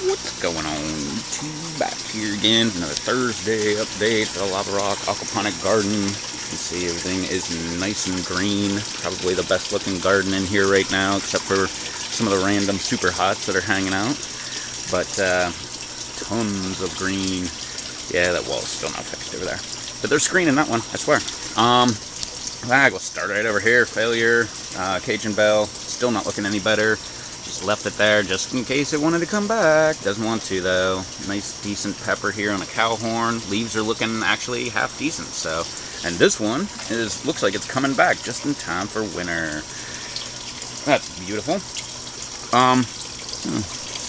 What's going on? YouTube back here again. Another Thursday update for the Lava Rock Aquaponic Garden. You can see everything is nice and green. Probably the best looking garden in here right now, except for some of the random super hots that are hanging out. But tons of green. Yeah, that wall's still not fixed over there. But they're screening that one, I swear. We'll start right over here. Failure. Cajun Bell. Still not looking any better. Just left it there just in case it wanted to come back. Doesn't want to though. Nice decent pepper here on a cow horn. Leaves are looking actually half decent. So, and this one looks like it's coming back just in time for winter. That's beautiful.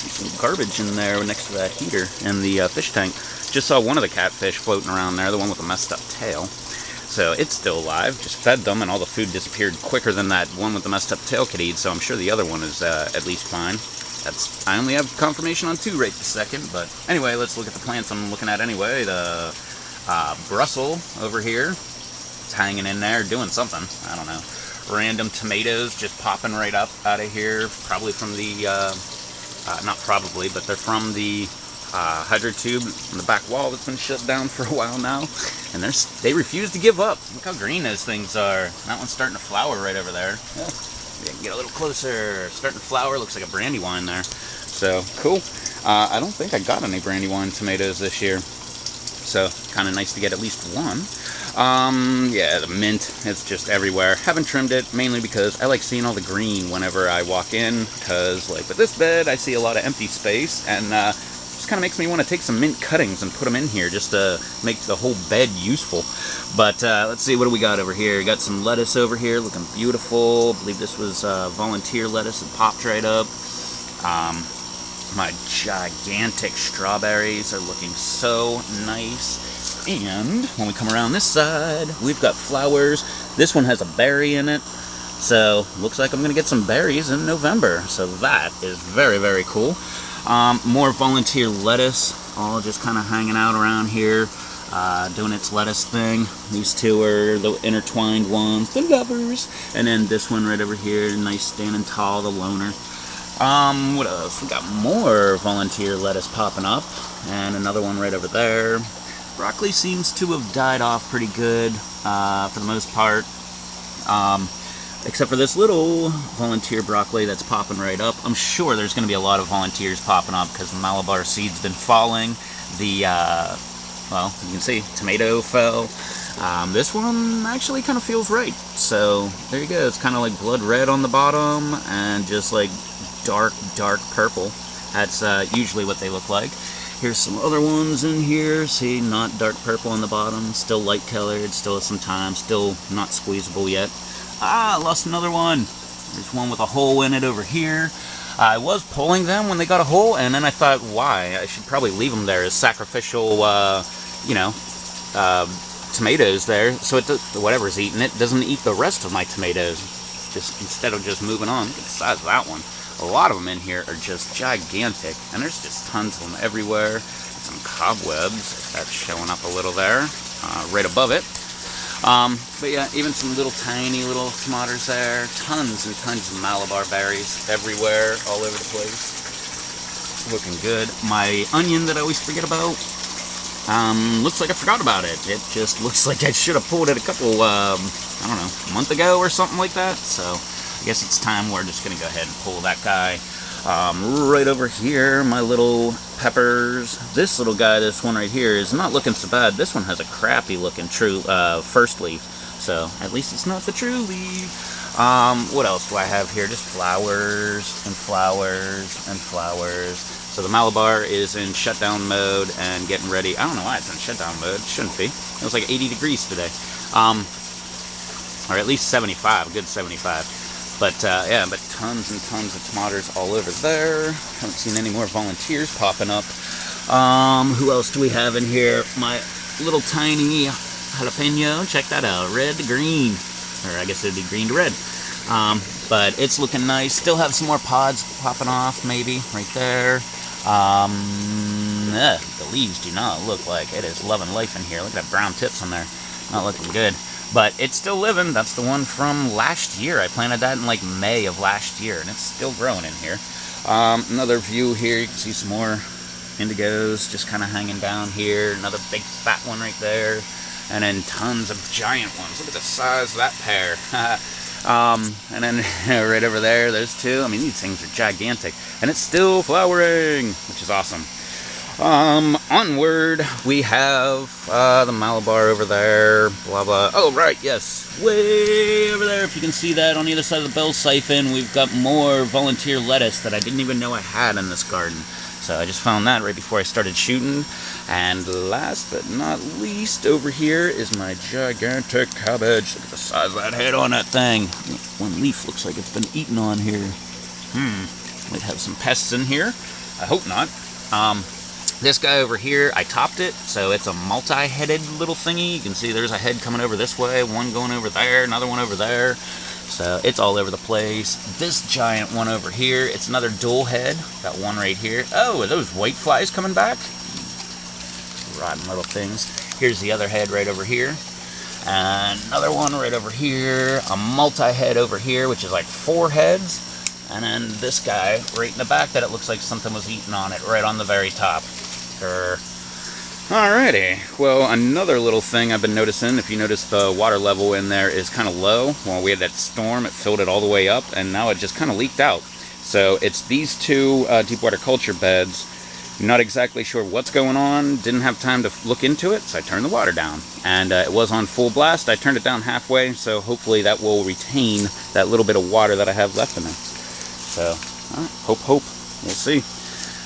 Some garbage in there next to that heater and the fish tank. Just saw one of the catfish floating around there, the one with the messed up tail. So it's still alive. Just fed them, and all the food disappeared quicker than that one with the messed up tail could eat. So I'm sure the other one is at least fine. I only have confirmation on 2 right this second. But anyway, let's look at the plants I'm looking at anyway. The Brussels over here, it's hanging in there doing something. I don't know. Random tomatoes just popping right up out of here. Probably from the not probably, but they're from the hydro tube on the back wall that's been shut down for a while now, and they refuse to give up. Look how green those things are. That one's starting to flower right over there. Yeah. Maybe I can get a little closer. Starting to flower. Looks like a brandywine there. So cool. I don't think I got any brandywine tomatoes this year, so kind of nice to get at least one. Yeah, the mint is just everywhere. Haven't trimmed it, mainly because I like seeing all the green whenever I walk in, because like with this bed I see a lot of empty space, and just kind of makes me want to take some mint cuttings and put them in here just to make the whole bed useful. But let's see, what do we got over here? We got some lettuce over here looking beautiful. I believe this was volunteer lettuce and popped right up. My gigantic strawberries are looking so nice. And when we come around this side, we've got flowers. This one has a berry in it, so looks like I'm going to get some berries in November. So that is very, very cool. More volunteer lettuce, all just kind of hanging out around here, doing its lettuce thing. These two are the intertwined ones, the lovers. And then this one right over here, nice standing tall, the loner. What else? We got more volunteer lettuce popping up, and another one right over there. Broccoli seems to have died off pretty good, for the most part. Except for this little volunteer broccoli that's popping right up. I'm sure there's going to be a lot of volunteers popping up because the Malabar seed's been falling. The, well, you can see, tomato fell. This one actually kind of feels right. So, there you go. It's kind of like blood red on the bottom and just like dark, dark purple. That's usually what they look like. Here's some other ones in here. See, not dark purple on the bottom. Still light colored. Still has some time. Still not squeezable yet. Ah, lost another one. There's one with a hole in it over here. I was pulling them when they got a hole, and then I thought, why? I should probably leave them there as sacrificial, tomatoes there. So whatever's eating it doesn't eat the rest of my tomatoes. Just instead of just moving on. Look at the size of that one. A lot of them in here are just gigantic, and there's just tons of them everywhere. Some cobwebs. That's showing up a little there, right above it. But yeah, even some little tiny little tomatoes there. Tons and tons of Malabar berries everywhere, all over the place. Looking good. My onion that I always forget about, looks like I forgot about it. It just looks like I should have pulled it a couple, I don't know, a month ago or something like that. So I guess it's time we're just going to go ahead and pull that guy. Right over here, my little peppers. This little guy, this one right here, is not looking so bad. This one has a crappy looking true first leaf, so at least it's not the true leaf. What else do I have here? Just flowers and flowers and flowers. So the Malabar is in shutdown mode and getting ready. I don't know why it's in shutdown mode. It shouldn't be. It was like 80 degrees today, or at least 75, a good 75. But yeah, but tons and tons of tomatoes all over there. Haven't seen any more volunteers popping up. Who else do we have in here? My little tiny jalapeno. Check that out. Red to green. Or I guess it'd be green to red. But it's looking nice. Still have some more pods popping off, maybe, right there. The leaves do not look like it is loving life in here. Look at that brown tips on there. Not looking good. But it's still living. That's the one from last year. I planted that in like May of last year, and it's still growing in here. Another view here, you can see some more indigos just kind of hanging down here. Another big fat one right there. And then tons of giant ones. Look at the size of that pair. And then right over there, there's two. I mean, these things are gigantic. And it's still flowering, which is awesome. Onward, we have the Malabar over there, blah blah. Oh right, yes, way over there, if you can see that on either side of the bell siphon, we've got more volunteer lettuce that I didn't even know I had in this garden. So I just found that right before I started shooting. And last but not least, over here is my gigantic cabbage. Look at the size of that head on that thing. One leaf looks like it's been eaten on here. Might have some pests in here. I hope not. This guy over here, I topped it, so it's a multi-headed little thingy. You can see there's a head coming over this way, one going over there, another one over there. So it's all over the place. This giant one over here, it's another dual head. Got one right here. Oh, are those white flies coming back? Rotten little things. Here's the other head right over here. And another one right over here. A multi-head over here, which is like 4 heads. And then this guy right in the back that it looks like something was eaten on it, right on the very top. Alrighty, well, another little thing I've been noticing, if you notice the water level in there is kind of low. Well, we had that storm, it filled it all the way up, and now it just kind of leaked out. So it's these two deep water culture beds. Not exactly sure what's going on, didn't have time to look into it, so I turned the water down. And it was on full blast. I turned it down halfway, so hopefully that will retain that little bit of water that I have left in there. So, hope, we'll see.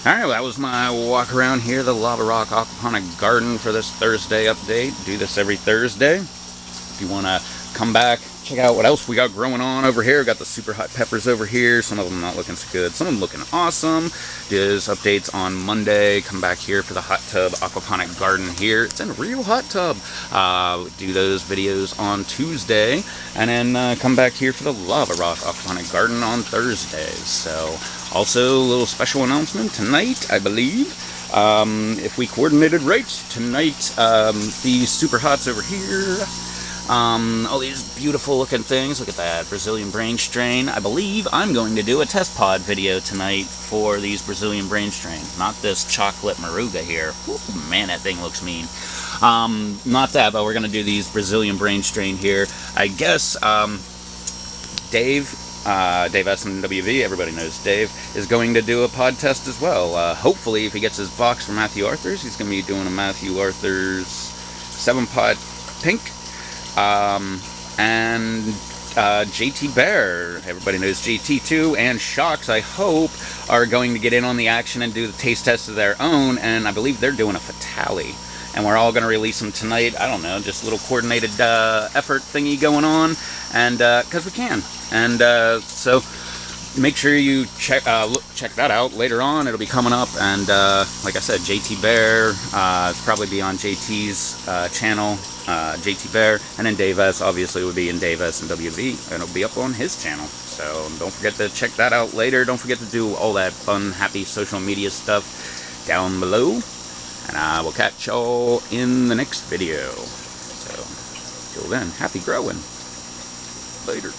Alright, well, that was my walk around here, the Lava Rock Aquaponic Garden for this Thursday update. Do this every Thursday. If you want to come back, check out what else we got growing on over here. Got the super hot peppers over here. Some of them not looking so good. Some of them looking awesome. Does updates on Monday. Come back here for the hot tub aquaponic garden here. It's in a real hot tub. Do those videos on Tuesday. And then come back here for the Lava Rock Aquaponic Garden on Thursdays. So, also a little special announcement tonight, I believe. If we coordinated right, tonight, these super hots over here. All these beautiful looking things. Look at that Brazilian brain strain. I believe I'm going to do a test pod video tonight for these Brazilian brain strain. Not this chocolate maruga here. Ooh, man, that thing looks mean. Not that, but we're going to do these Brazilian brain strain here. I guess Dave SMWV, everybody knows Dave, is going to do a pod test as well. Hopefully, if he gets his box from Matthew Arthur's, he's going to be doing a Matthew Arthur's 7-pot pink. And JT Bear, everybody knows JT too, and Shocks, I hope, are going to get in on the action and do the taste test of their own, and I believe they're doing a Fatale. And we're all going to release them tonight. I don't know, just a little coordinated effort thingy going on, and because we can. And so make sure you check that out later on. It'll be coming up, and like I said, JT Bear, it'll probably be on JT's channel, JT Bear, and then Dave S obviously would be in Dave S and WV, and it'll be up on his channel. So don't forget to check that out later. Don't forget to do all that fun, happy social media stuff down below. And I will catch y'all in the next video. So, till then, happy growing. Later.